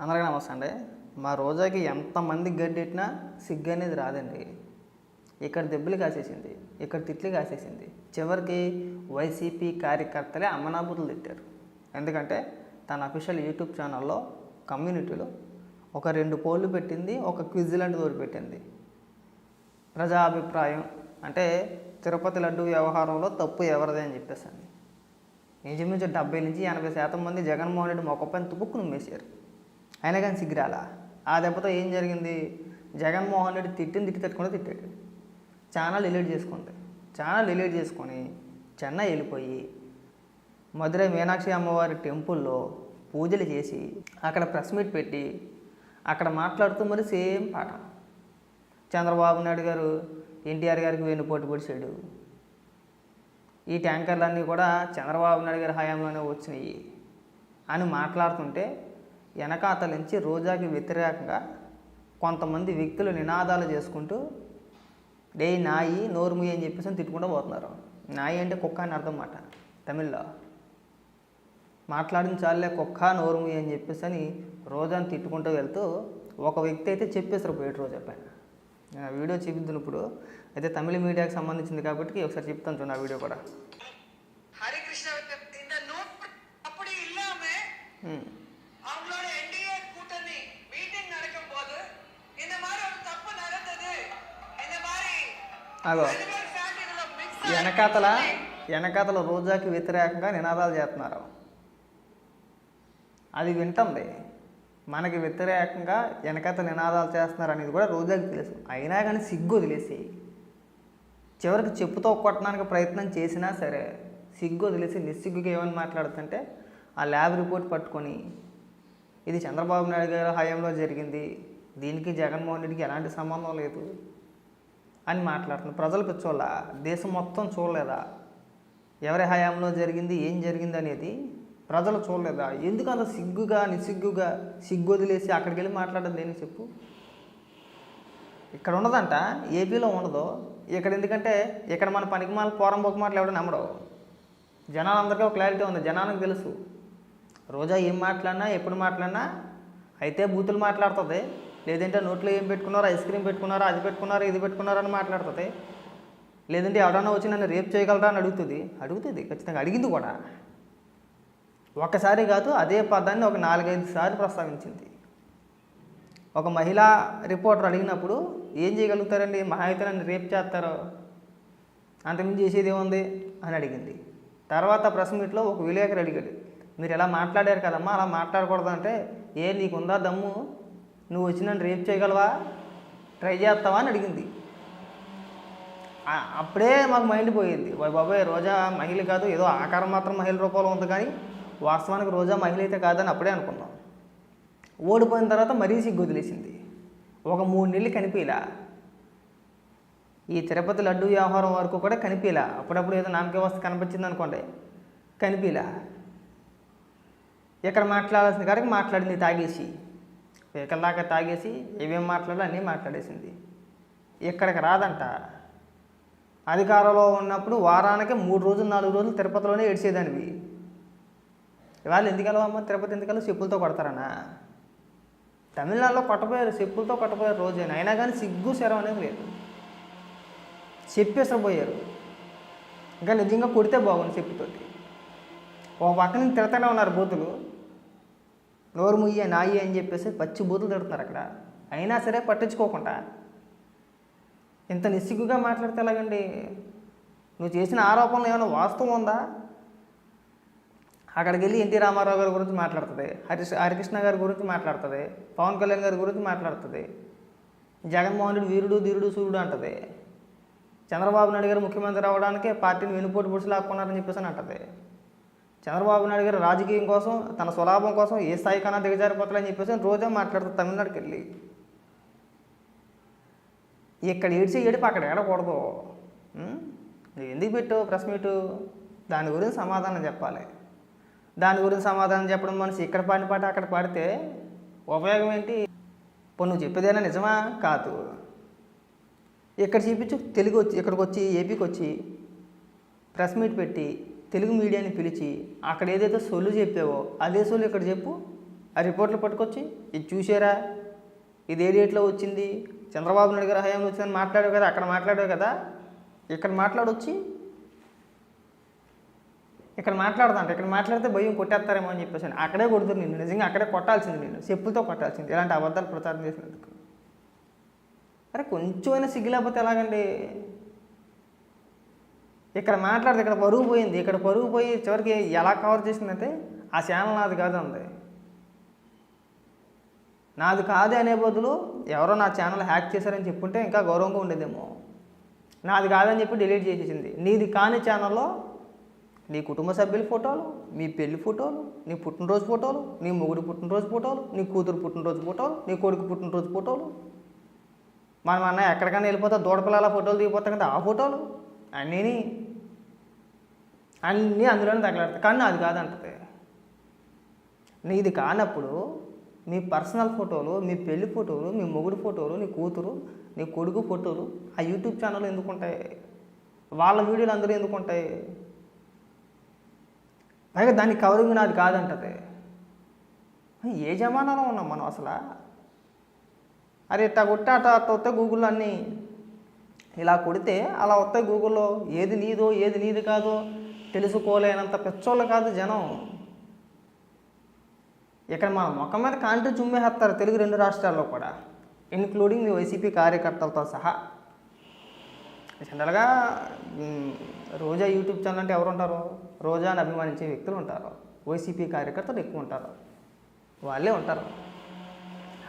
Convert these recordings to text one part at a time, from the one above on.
అందరికీ నమస్తే అండి. మా రోజాకి ఎంతమంది గడ్డెట్టినా సిగ్గు అనేది రాదండి. ఇక్కడ దెబ్బలు కాసేసింది, ఇక్కడ తిట్లు కాసేసింది. చివరికి వైసీపీ కార్యకర్తలే అమ్మనాబుతులు తిట్టారు. ఎందుకంటే తన అఫీషియల్ యూట్యూబ్ ఛానల్లో కమ్యూనిటీలో ఒక 2 పోల్లు పెట్టింది, ఒక క్విజ్ లాంటిది ఒకటి పెట్టింది. ప్రజాభిప్రాయం అంటే తిరుపతి లడ్డు వ్యవహారంలో తప్పు ఎవరిదే అని చెప్పేసాను. ఇంచుమించు 70 నుంచి 80% మంది జగన్మోహన్ రెడ్డి మొక్కపైన తుపుక్కును మేసారు. అయినా కానీ సిగ్గురాలా. ఆ దెబ్బతో ఏం జరిగింది? జగన్మోహన్ రెడ్డి తిట్టి తట్టుకుంటే తిట్టాడు. ఛానల్ డిలీట్ చేసుకొని చెన్నై వెళ్ళిపోయి మధురై మీనాక్షి అమ్మవారి టెంపుల్లో పూజలు చేసి అక్కడ ప్రెస్ మీట్ పెట్టి అక్కడ మాట్లాడుతూ మరి సేమ్ పాట. చంద్రబాబు నాయుడు గారు ఎన్టీఆర్ గారికి వెన్నుపోటు పొడిచాడు, ఈ ట్యాంకర్లన్నీ కూడా చంద్రబాబు నాయుడు గారి హయాంలోనే వచ్చినాయి అని మాట్లాడుతుంటే వెనకాతల నుంచి రోజాకి వ్యతిరేకంగా కొంతమంది వ్యక్తులు నినాదాలు చేసుకుంటూ డే నాయి నోరుముయి అని చెప్పేసి తిట్టుకుంటూ పోతున్నారు. నాయి అంటే కుక్క అని అర్థం మాట తమిళ్లో. మాట్లాడిన చాలే కుక్క నోరుముయి అని చెప్పేసి అని రోజాని తిట్టుకుంటూ వెళ్తూ ఒక వ్యక్తి అయితే చెప్పేసారు పోయేటి రోజా పైన. నేను ఆ వీడియో చూపిద్దాను ఇప్పుడు. అయితే తమిళ మీడియాకి సంబంధించింది కాబట్టి ఒకసారి చెప్తాను చూడండి ఆ వీడియో కూడా. అగో వెనకాతల రోజాకి వ్యతిరేకంగా నినాదాలు చేస్తున్నారు. అది వింటుంది. మనకి వ్యతిరేకంగా వెనకాతల నినాదాలు చేస్తున్నారు అనేది కూడా రోజాకి తెలుసు. అయినా కానీ సిగ్గు వదిలేసి చివరికి చెప్పుతో కొట్టడానికి ప్రయత్నం చేసినా సరే సిగ్గు వదిలేసి నిస్సిగ్గుగా ఏమని మాట్లాడుతుంటే ఆ ల్యాబ్ రిపోర్ట్ పట్టుకొని ఇది చంద్రబాబు నాయుడు గారి హయాంలో జరిగింది, దీనికి జగన్మోహన్ రెడ్డికి ఎలాంటి సంబంధం లేదు అని మాట్లాడుతుంది. ప్రజలు పిచ్చోళ్ళ, దేశం మొత్తం చూడలేదా ఎవరి హయాంలో జరిగింది ఏం జరిగింది అనేది? ప్రజలు చూడలేదా? ఎందుకు అంత నిస్సిగ్గుగా సిగ్గు వదిలేసి అక్కడికి వెళ్ళి మాట్లాడడం దేనికి చెప్పు? ఇక్కడ ఉండదంట, ఏపీలో ఉండదు. ఇక్కడ ఎందుకంటే ఇక్కడ మన పనికిమాల పోరంబోక మాటలు ఎవడో నమ్మడవు. జనాలందరికీ ఒక క్లారిటీ ఉంది, జనానికి తెలుసు రోజా ఏం మాట్లాడినా ఎప్పుడు మాట్లాడినా అయితే బూతులు మాట్లాడుతుంది, లేదంటే నోట్లో ఏం పెట్టుకున్నారో ఐస్ క్రీమ్ పెట్టుకున్నారో అది పెట్టుకున్నారో ఇది పెట్టుకున్నారో అని మాట్లాడుతుంది, లేదంటే ఎవడన్నా వచ్చి నన్ను రేపు చేయగలరా అని అడుగుతుంది ఖచ్చితంగా అడిగింది కూడా. ఒక్కసారి కాదు అదే పదాన్ని ఒక 4-5 సార్లు ప్రస్తావించింది. ఒక మహిళా రిపోర్టర్ అడిగినప్పుడు ఏం చేయగలుగుతారండి, మహా అయితే నన్ను రేపు చేస్తారో, అంతకుమించి చేసేది ఏముంది అని అడిగింది. తర్వాత ప్రెస్ మీట్లో ఒక విలేకరు అడిగాడు, మీరు ఎలా మాట్లాడారు కదమ్మా అలా మాట్లాడకూడదు అంటే, నీకుందా దమ్ము, నువ్వు వచ్చి నన్ను రేపు చేయగలవా, ట్రై చేస్తావా అని అడిగింది. అప్పుడే మాకు మైండ్ పోయింది, బాబాయ్ రోజా మహిళ కాదు, ఏదో ఆకారం మాత్రం మహిళ రూపంలో ఉంది కానీ వాస్తవానికి రోజా మహిళ అయితే కాదని అప్పుడే అనుకున్నాం. ఓడిపోయిన తర్వాత మరీ సిగ్గు వదిలేసింది. ఒక 3 నెలలు కనిపించలా. ఈ తిరుపతి లడ్డు వ్యవహారం వరకు కూడా కనిపించలా. అప్పుడప్పుడు ఏదో నామకే వస్తే కనిపించింది అనుకోండి, కనిపించలా. ఇక్కడ మాట్లాడాల్సిన కాడికి మాట్లాడింది తాగేసి, ఎక్కడిదాకా తాగేసి ఏమేమి మాట్లాడాలో అన్నీ మాట్లాడేసింది. ఇక్కడికి రాదంట. అధికారంలో ఉన్నప్పుడు వారానికి 3 రోజులు 4 రోజులు తిరుపతిలోనే ఏడ్చేదానివి. ఇవాళ ఎందుకెళ్ళవమ్మ తిరుపతి, ఎందుకెళ్ళి చెప్పులతో కొడతారనా? తమిళనాడులో కొట్టపోయారు, చెప్పులతో కొట్టపోయారు రోజైనా. అయినా కానీ సిగ్గు శరం అనేది లేదు, చెప్పేసరిపోయారు. ఇంకా నిజంగా కొడితే బాగుంది చెప్పుతోటి. ఒక పక్క నుంచి తిడతానే ఉన్నారు బూతులు, నోరు ముయ్య నాయి అని చెప్పేసి పచ్చి బూతులు తిడుతున్నారు అక్కడ. అయినా సరే పట్టించుకోకుండా ఇంత నిస్సిగ్గుగా మాట్లాడితే ఎలాగండి? నువ్వు చేసిన ఆరోపణలు ఏమైనా వాస్తవం ఉందా? అక్కడికి వెళ్ళి ఎన్టీ రామారావు గారి గురించి మాట్లాడుతుంది, హరికృష్ణ గారి గురించి మాట్లాడుతుంది, పవన్ కళ్యాణ్ గారి గురించి మాట్లాడుతుంది, జగన్మోహన్ రెడ్డి వీరుడు ధీరుడు సూర్యుడు అంటుంది, చంద్రబాబు నాయుడు గారు ముఖ్యమంత్రి అవ్వడానికే పార్టీని వెనుపోటు పొడిచి లాక్కున్నారని చెప్పేసి అని అంటుంది. చంద్రబాబు నాయుడు గారు రాజకీయం కోసం తన స్వలాభం కోసం ఏ స్థాయి కన్నా దిగజారిపోతారని చెప్పేసి రోజా మాట్లాడుతుంది తమిళనాడుకి వెళ్ళి. ఇక్కడ ఏడిపు అక్కడ ఏడకూడదు. నువ్వు ఎందుకు పెట్టావు ప్రెస్ మీటు? దాని గురించి సమాధానం చెప్పాలి. దాని గురించి సమాధానం చెప్పడం మనిషి ఇక్కడ పాడిన పాట అక్కడ పాడితే ఉపయోగం ఏంటి? నువ్వు చెప్పేదేనా నిజమా? కాదు. ఇక్కడ చూపించు, తెలుగు వచ్చి ఇక్కడికి వచ్చి ఏపీకి వచ్చి ప్రెస్ మీట్ పెట్టి తెలుగు మీడియాని పిలిచి అక్కడ ఏదైతే సొల్లు చెప్పావో అదే సొల్లు ఇక్కడ చెప్పు, ఆ రిపోర్ట్లు పట్టుకొచ్చి ఇది చూసారా, ఇది ఏ డేట్లో వచ్చింది, చంద్రబాబు నాయుడు గారి హయాంలో వచ్చిందని మాట్లాడావు కదా, అక్కడ మాట్లాడావు కదా, ఇక్కడ మాట్లాడొచ్చి ఇక్కడ మాట్లాడదంట, ఇక్కడ మాట్లాడితే భయం కొట్టేస్తారేమో అని చెప్పేసి అక్కడే కొడుతుంది నిన్ను, నిజంగా అక్కడే కొట్టాల్సింది, నిన్ను చెప్పులతో కొట్టాల్సింది ఇలాంటి అబద్ధాలు ప్రచారం చేసినందుకు. అరే కొంచెమైనా సిగ్గు లేకపోతే ఎలాగండి? ఇక్కడ మాట్లాడితే ఇక్కడ పరుగు పోయింది, ఇక్కడ పరుగు పోయి చివరికి ఎలా కవర్ చేసిందంటే ఆ ఛానల్ నాది కాదు అంది. నాది కాదు అనే బదులు ఎవరో నా ఛానల్ హ్యాక్ చేశారని చెప్పుంటే ఇంకా గౌరవంగా ఉండేదేమో. నాది కాదని చెప్పి డిలీట్ చేసేసింది. నీది కాని ఛానల్లో నీ కుటుంబ సభ్యుల ఫోటోలు, మీ పెళ్లి ఫోటోలు, నీ పుట్టినరోజు ఫోటోలు, నీ మొగుడు పుట్టినరోజు ఫోటోలు, నీ కూతురు పుట్టినరోజు ఫోటోలు, నీ కొడుకు పుట్టినరోజు ఫోటోలు, మనం అన్న ఎక్కడికైనా వెళ్ళిపోతా దూడపిల్లల ఫోటోలు దిగిపోతాం కదా ఆ ఫోటోలు అన్నీ అందులోనే తగలాడతాయి. కానీ అది కాదంటది. నీది కానప్పుడు మీ పర్సనల్ ఫోటోలు, మీ పెళ్లి ఫోటోలు, మీ మొగుడు ఫోటోలు, నీ కూతురు, నీ కొడుకు ఫోటోలు ఆ యూట్యూబ్ ఛానల్ ఎందుకు ఉంటాయి? వాళ్ళ వీడియోలు అందరూ ఎందుకు ఉంటాయి? పైగా దాన్ని కవరింగ్ నాది కాదంటది. ఏ జమానాలో ఉన్నాం మనం అసలు? అరే ఇట్టా కొట్టి అట్ట వస్తాయి గూగుల్లో అన్నీ, ఇలా కొడితే అలా వస్తాయి గూగుల్లో. ఏది నీదో ఏది నీది కాదో తెలుసుకోలేనంత పెచ్చోళ్ళు కాదు జనం. ఇక్కడ మన ముఖం మీద కాంట్రీ చుమ్మేస్తారు తెలుగు 2 రాష్ట్రాల్లో కూడా, ఇన్క్లూడింగ్ మీ వైసీపీ కార్యకర్తలతో సహా. జనరల్గా రోజా యూట్యూబ్ ఛానల్ అంటే ఎవరు ఉంటారు? రోజాని అభిమానించే వ్యక్తులు ఉంటారు, వైసీపీ కార్యకర్తలు ఎక్కువ ఉంటారు, వాళ్ళే ఉంటారు.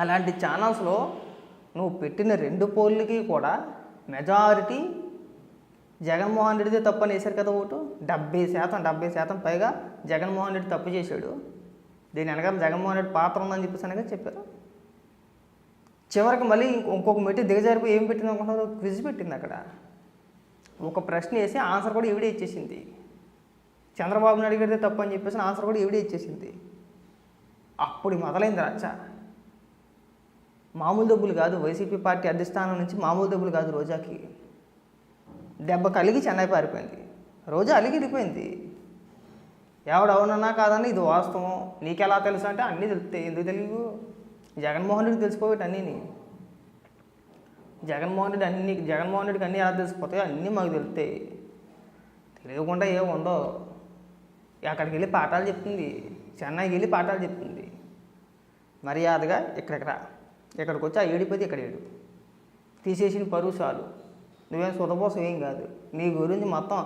అలాంటి ఛానల్స్లో నువ్వు పెట్టిన 2 పోల్కి కూడా మెజారిటీ జగన్మోహన్ రెడ్డిదే తప్పు అని వేశారు కదా ఓటు. 70% పైగా జగన్మోహన్ రెడ్డి తప్పు చేశాడు, దీని వెనకాల జగన్మోహన్ రెడ్డి పాత్ర ఉందని చెప్పేసి అనగా చెప్పారు. చివరికి మళ్ళీ ఇంకొక మెట్టి దిగజారిపోయి ఏం పెట్టింది అనుకుంటున్నారు? క్విజ్ పెట్టింది. అక్కడ ఒక ప్రశ్న వేసి ఆన్సర్ కూడా ఈవిడే ఇచ్చేసింది. చంద్రబాబు నాయుడు గారిదే తప్పు అని చెప్పేసి ఆన్సర్ కూడా ఈవిడే ఇచ్చేసింది. అప్పుడు మొదలైంది రచ్చ. మామూలు డబ్బులు కాదు, వైసీపీ పార్టీ అధిష్టానం నుంచి మామూలు డబ్బులు కాదు. రోజాకి దెబ్బ కలిగి చెన్నై పారిపోయింది. రోజా అలిగిరిపోయింది. ఎవడు అవునన్నా కాదన్నా ఇది వాస్తవం, నీకెలా తెలుసు అంటే అన్నీ తెలుస్తాయి. ఎందుకు తెలియదు? జగన్మోహన్ రెడ్డికి తెలిసిపోయేటి అన్నీని. జగన్మోహన్ రెడ్డికి అన్నీ ఎలా తెలిసిపోతాయో అన్నీ మాకు తెలుస్తాయి. తెలియకుండా ఏముందో. అక్కడికి వెళ్ళి పాఠాలు చెప్తుంది, చెన్నైకి వెళ్ళి పాఠాలు చెప్తుంది. మర్యాదగా ఇక్కడికి వచ్చి ఆ ఏడిపోతే ఇక్కడ ఏడు తీసేసిన పరువు చాలు. నువ్వేం సుధపోసం ఏం కాదు. నీ గురించి మొత్తం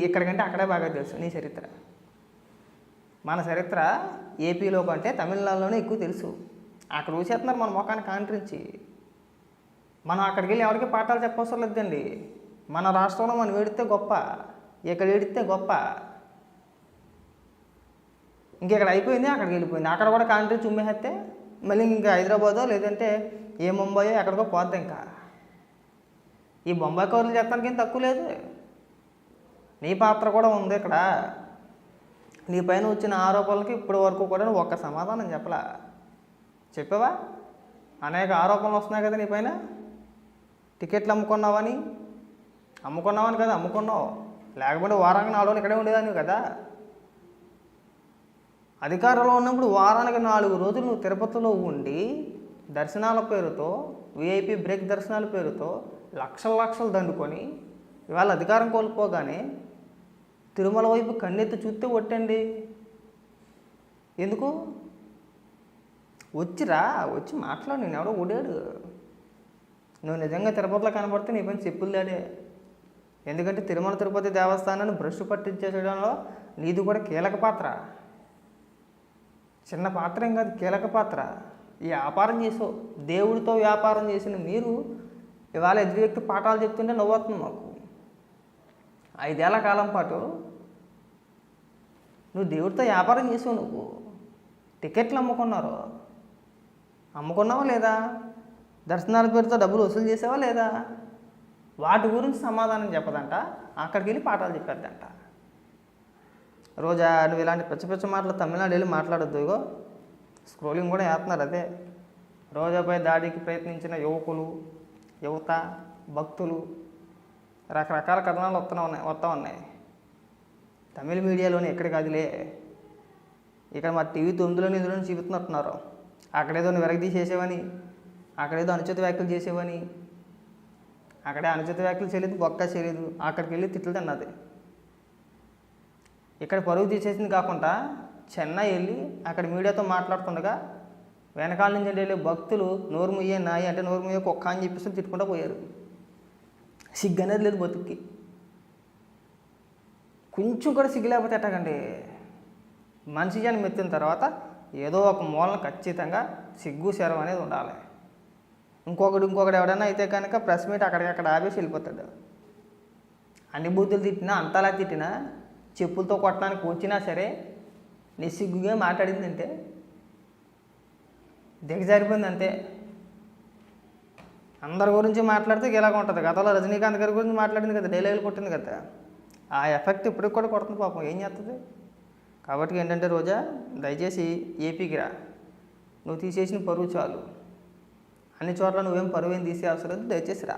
ఇక్కడికంటే అక్కడే బాగా తెలుసు నీ చరిత్ర. మన చరిత్ర ఏపీలో కంటే తమిళనాడులోనే ఎక్కువ తెలుసు. అక్కడ చూసేస్తున్నారు మన ముఖాన్ని కాంట్రించి. మనం అక్కడికి వెళ్ళి ఎవరికి పాఠాలు చెప్పవసరం లేదండి. మన రాష్ట్రంలో మనం ఏడితే గొప్ప, ఇక్కడ ఏడితే గొప్ప. ఇంకెక్కడ అయిపోయింది, అక్కడికి వెళ్ళిపోయింది. అక్కడ కూడా కాంట్రీ చుమ్మేస్తే మళ్ళీ ఇంకా హైదరాబాదో లేదంటే ఏ ముంబయో ఎక్కడికో పోద్ది. ఇంకా ఈ బొంబాయి కౌరులు చెప్తానికి ఏం తక్కువ లేదు. నీ పాత్ర కూడా ఉంది ఇక్కడ. నీ పైన వచ్చిన ఆరోపణలకి ఇప్పటి వరకు కూడా నువ్వు ఒక్క సమాధానం చెప్పావా? అనేక ఆరోపణలు వస్తున్నాయి కదా నీ పైన. టికెట్లు అమ్ముకున్నావని కదా, అమ్ముకున్నావు. లేకపోతే వారానికి 4 రోజులు ఇక్కడే ఉండేదాన్ని కదా. అధికారంలో ఉన్నప్పుడు వారానికి 4 రోజులు నువ్వు తిరుపతిలో ఉండి దర్శనాల పేరుతో, విఐపి బ్రేక్ దర్శనాల పేరుతో లక్షలు దండుకొని ఇవాళ అధికారం కోల్పోగానే తిరుమల వైపు కన్నెత్తి చూస్తే ఒట్టండి. ఎందుకు? వచ్చి మాట్లాడు. నేను ఎవడో ఓడాడు. నువ్వు నిజంగా తిరుపతిలో కనపడితే నీ పైన చెప్పులు దాడే. ఎందుకంటే తిరుమల తిరుపతి దేవస్థానాన్ని భ్రష్టు పట్టించేయడంలో నీది కూడా కీలక పాత్ర. చిన్న పాత్ర ఏం కాదు, కీలక పాత్ర. ఈ వ్యాపారం చేసావు, దేవుడితో వ్యాపారం చేసిన మీరు ఇవాళ ఎదురు వ్యక్తి పాఠాలు చెప్తుంటే నవ్వుతుంది మాకు. 5 ఏళ్ల కాలం పాటు నువ్వు దేవుడితో వ్యాపారం చేసావు. నువ్వు టికెట్లు అమ్ముకున్నావా లేదా? దర్శనాల పేరుతో డబ్బులు వసూలు చేసావా లేదా? వాటి గురించి సమాధానం చెప్పదంట, అక్కడికి వెళ్ళి పాఠాలు చెప్పేద్దంట. రోజా నువ్వు ఇలాంటి పిచ్చ మాటలు తమిళనాడు వెళ్ళి మాట్లాడొద్దు. ఇగో స్క్రోలింగ్ కూడా వేస్తున్నారు. అదే రోజాపై దాడికి ప్రయత్నించిన యువత, భక్తులు, రకరకాల కథనాలు వస్తూ ఉన్నాయి. తమిళ మీడియాలోనే ఎక్కడికి అదిలే. ఇక్కడ మా టీవీ 9లోని ఇందులో చూపుతున్నట్టున్నారు. అక్కడేదో నువ్వు వెనక్కి తీసేసావని, అక్కడేదో అనుచిత వ్యాఖ్యలు చేసేవని, అక్కడే అనుచిత వ్యాఖ్యలు చేయలేదు, బొక్క చేయలేదు, అక్కడికి వెళ్ళి తిట్లు తిన్నది. ఇక్కడ పరువు తీసేసింది కాకుండా చెన్నై వెళ్ళి అక్కడ మీడియాతో మాట్లాడుతుండగా వెనకాల నుంచి వెళ్ళే భక్తులు నోరు ముయ్యే నాయి అంటే నోరు ముయ్యే కుక్క అని చెప్పేసి తిట్టుకుంటూ పోయారు. సిగ్గు అనేది లేదు బతుక్కి. కొంచెం కూడా సిగ్గు లేకపోతే ఎట్టకండి. మనిషి జనం ఎత్తిన తర్వాత ఏదో ఒక మూలన ఖచ్చితంగా సిగ్గు శరం అనేది ఉండాలి. ఇంకొకడు ఎవడన్నా అయితే కనుక ప్రెస్ మీట్ అక్కడికక్కడ ఆపేసి వెళ్ళిపోతాడు. అన్ని బూతులు తిట్టినా, అంతలా తిట్టినా, చెప్పులతో కొట్టడానికి వచ్చినా సరే నిస్సిగ్గుగా మాట్లాడిందంటే దిగజారిపోయింది అంతే. అందరి గురించి మాట్లాడితే ఇలాగ ఉంటుంది. గతంలో రజనీకాంత్ గారి గురించి మాట్లాడింది కదా, డైలాగులు కొట్టింది కదా, ఆ ఎఫెక్ట్ ఇప్పటికి కూడా కొడుతుంది పాపం. ఏం చేస్తుంది? కాబట్టి ఏంటంటే రోజా, దయచేసి ఏపీకి రా. నువ్వు తీసేసిన పరువు చాలు. అన్ని చోట్ల నువ్వేం పరువు ఏం తీసే అవసరం లేదు. దయచేసి రా.